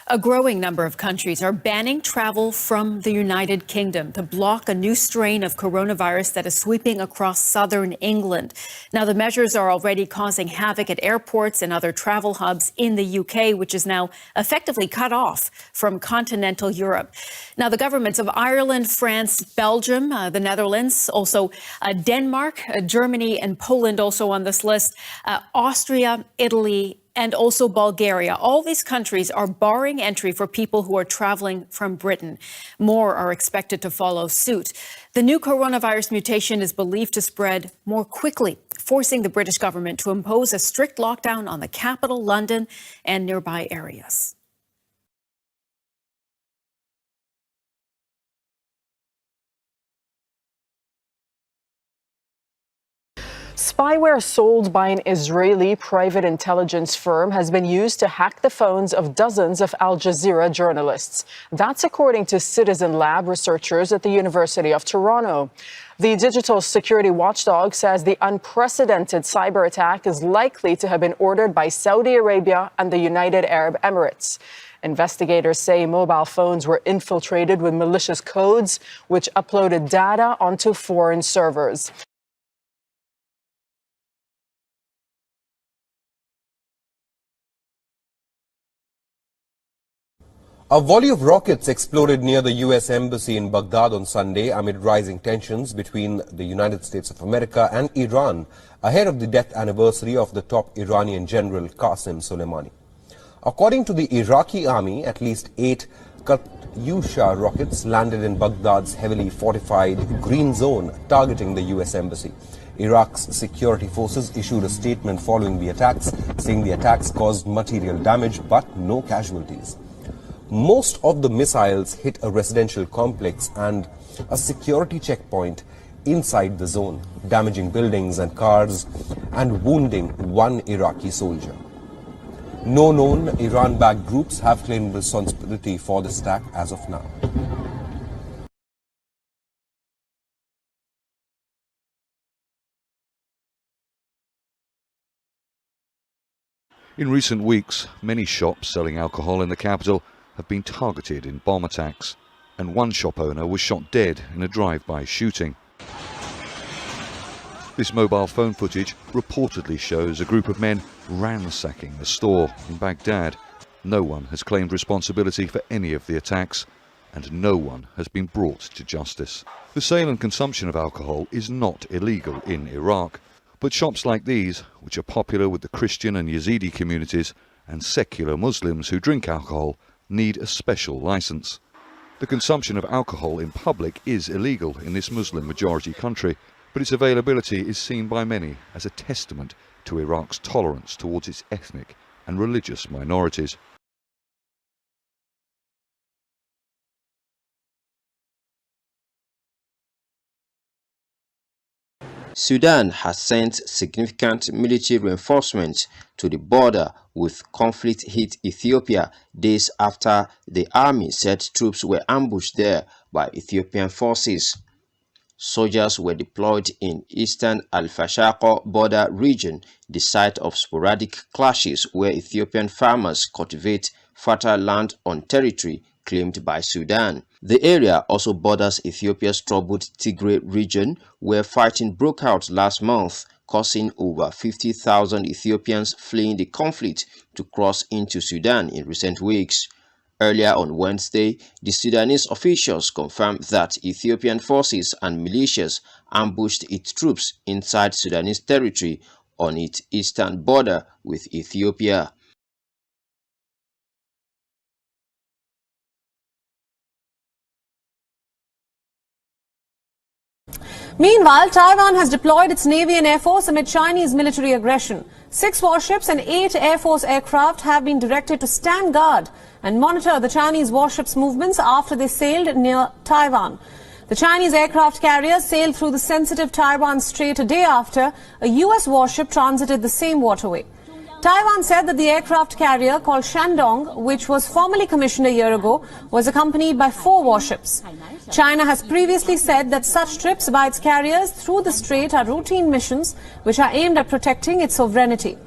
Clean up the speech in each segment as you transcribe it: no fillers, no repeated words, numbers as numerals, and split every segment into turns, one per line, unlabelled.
A growing number of countries are banning travel from the United Kingdom to block a new strain of coronavirus that is sweeping across southern England. Now, the measures are already causing havoc at airports and other travel hubs in the UK, which is now effectively cut off from continental Europe. Now, the governments of Ireland, France, Belgium, the Netherlands, also Denmark, Germany and Poland also on this list, Austria, Italy, and also Bulgaria. All these countries are barring entry for people who are traveling from Britain. More are expected to follow suit. The new coronavirus mutation is believed to spread more quickly, forcing the British government to impose a strict lockdown on the capital, London, and nearby areas.
Spyware sold by an Israeli private intelligence firm has been used to hack the phones of dozens of Al Jazeera journalists. That's according to Citizen Lab researchers at the University of Toronto. The digital security watchdog says the unprecedented cyber attack is likely to have been ordered by Saudi Arabia and the United Arab Emirates. Investigators say mobile phones were infiltrated with malicious codes, which uploaded data onto foreign servers.
A volley of rockets exploded near the U.S. Embassy in Baghdad on Sunday amid rising tensions between the United States of America and Iran ahead of the death anniversary of the top Iranian general Qasem Soleimani. According to the Iraqi army, at least 8 Katyusha rockets landed in Baghdad's heavily fortified green zone targeting the U.S. Embassy. Iraq's security forces issued a statement following the attacks, saying the attacks caused material damage but no casualties. Most of the missiles hit a residential complex and a security checkpoint inside the zone, damaging buildings and cars and wounding one Iraqi soldier. No known Iran-backed groups have claimed responsibility for this attack as of now.
In recent weeks, many shops selling alcohol in the capital have been targeted in bomb attacks, and one shop owner was shot dead in a drive-by shooting. This mobile phone footage reportedly shows a group of men ransacking a store in Baghdad. No one has claimed responsibility for any of the attacks, and no one has been brought to justice. The sale and consumption of alcohol is not illegal in Iraq, but shops like these, which are popular with the Christian and Yazidi communities and secular Muslims who drink alcohol, need a special license. The consumption of alcohol in public is illegal in this Muslim-majority country, but its availability is seen by many as a testament to Iraq's tolerance towards its ethnic and religious minorities.
Sudan has sent significant military reinforcements to the border with conflict-hit Ethiopia days after the army said troops were ambushed there by Ethiopian forces. Soldiers were deployed in eastern Al-Fashaqqa border region, the site of sporadic clashes where Ethiopian farmers cultivate fertile land on territory claimed by Sudan. The area also borders Ethiopia's troubled Tigray region, where fighting broke out last month, causing over 50,000 Ethiopians fleeing the conflict to cross into Sudan in recent weeks. Earlier on Wednesday, the Sudanese officials confirmed that Ethiopian forces and militias ambushed its troops inside Sudanese territory on its eastern border with Ethiopia.
Meanwhile, Taiwan has deployed its Navy and Air Force amid Chinese military aggression. 6 warships and 8 Air Force aircraft have been directed to stand guard and monitor the Chinese warships' movements after they sailed near Taiwan. The Chinese aircraft carriers sailed through the sensitive Taiwan Strait a day after a U.S. warship transited the same waterway. Taiwan said that the aircraft carrier called Shandong, which was formally commissioned a year ago, was accompanied by 4 warships. China has previously said that such trips by its carriers through the strait are routine missions which are aimed at protecting its sovereignty.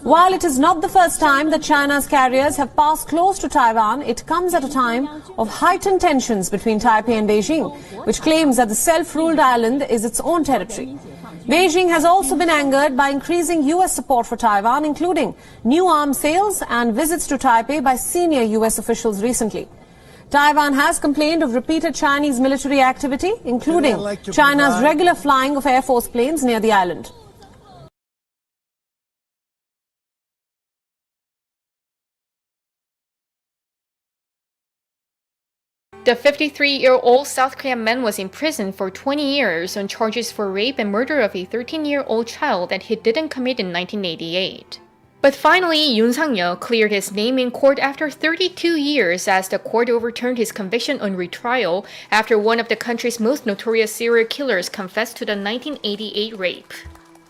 While it is not the first time that China's carriers have passed close to Taiwan, it comes at a time of heightened tensions between Taipei and Beijing, which claims that the self-ruled island is its own territory. Beijing has also been angered by increasing US support for Taiwan, including new arms sales and visits to Taipei by senior US officials recently. Taiwan has complained of repeated Chinese military activity, including China's regular flying of Air Force planes near the island.
The 53-year-old South Korean man was imprisoned for 20 years on charges for rape and murder of a 13-year-old child that he didn't commit in 1988. But finally, Yoon Sang-yeol cleared his name in court after 32 years as the court overturned his conviction on retrial after one of the country's most notorious serial killers confessed to the 1988 rape.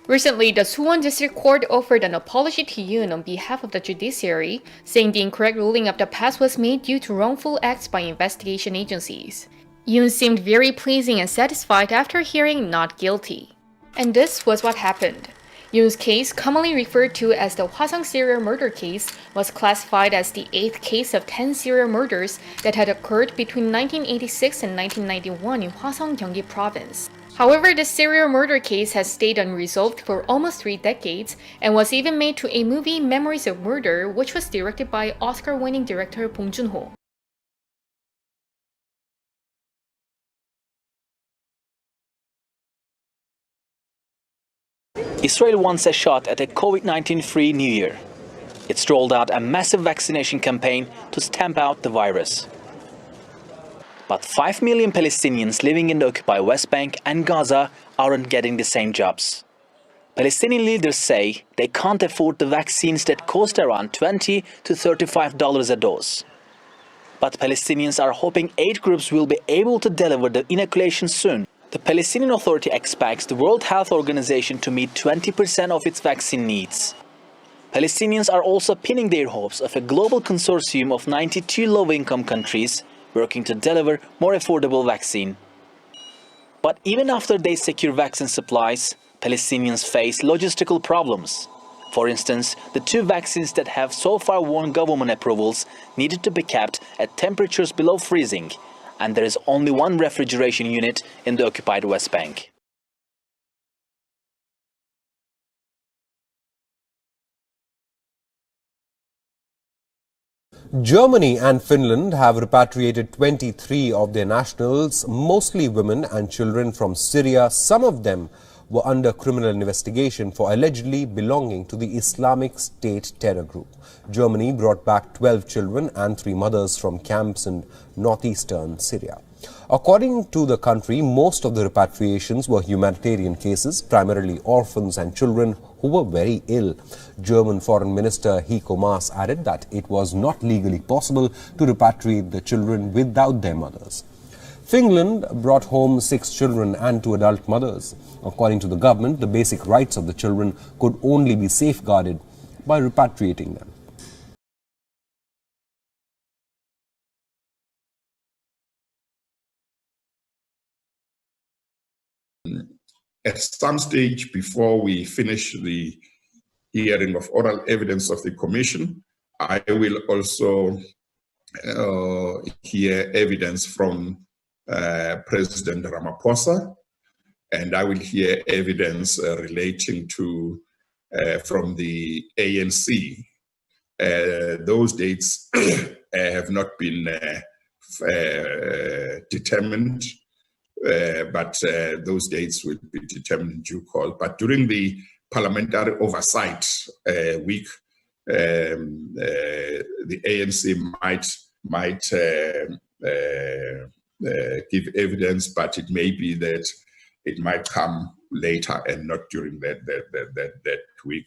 Recently, the Suwon District Court offered an apology to Yoon on behalf of the judiciary, saying the incorrect ruling of the past was made due to wrongful acts by investigation agencies. Yoon seemed very pleasing and satisfied after hearing not guilty. And this was what happened. Yoon's case, commonly referred to as the Hwasong serial murder case, was classified as the 8th case of 10 serial murders that had occurred between 1986 and 1991 in Hwasong, Gyeonggi Province. However, the serial murder case has stayed unresolved for almost 3 decades and was even made to a movie, Memories of Murder, which was directed by Oscar-winning director Bong Joon-ho.
Israel wants a shot at a COVID-19-free New Year. It's rolled out a massive vaccination campaign to stamp out the virus. But 5 million Palestinians living in the occupied West Bank and Gaza aren't getting the same jobs. Palestinian leaders say they can't afford the vaccines that cost around $20 to $35 a dose. But Palestinians are hoping aid groups will be able to deliver the inoculation soon. The Palestinian Authority expects the World Health Organization to meet 20% of its vaccine needs. Palestinians are also pinning their hopes of a global consortium of 92 low-income countries working to deliver more affordable vaccine. But even after they secure vaccine supplies, Palestinians face logistical problems. For instance, the 2 vaccines that have so far won government approvals needed to be kept at temperatures below freezing, and there is only 1 refrigeration unit in the occupied West Bank.
Germany and Finland have repatriated 23 of their nationals, mostly women and children from Syria. Some of them were under criminal investigation for allegedly belonging to the Islamic State terror group. Germany brought back 12 children and 3 mothers from camps in northeastern Syria. According to the country, most of the repatriations were humanitarian cases, primarily orphans and children who were very ill. German Foreign Minister Heiko Maas added that it was not legally possible to repatriate the children without their mothers. Finland brought home 6 children and 2 adult mothers. According to the government, the basic rights of the children could only be safeguarded by repatriating them.
At some stage before we finish the hearing of oral evidence of the Commission, I will also hear evidence from President Ramaphosa, and I will hear evidence relating to from the ANC. Those dates have not been determined. But those dates will be determined in due course. But during the parliamentary oversight week, the ANC might give evidence, but it may be that it might come later and not during that week.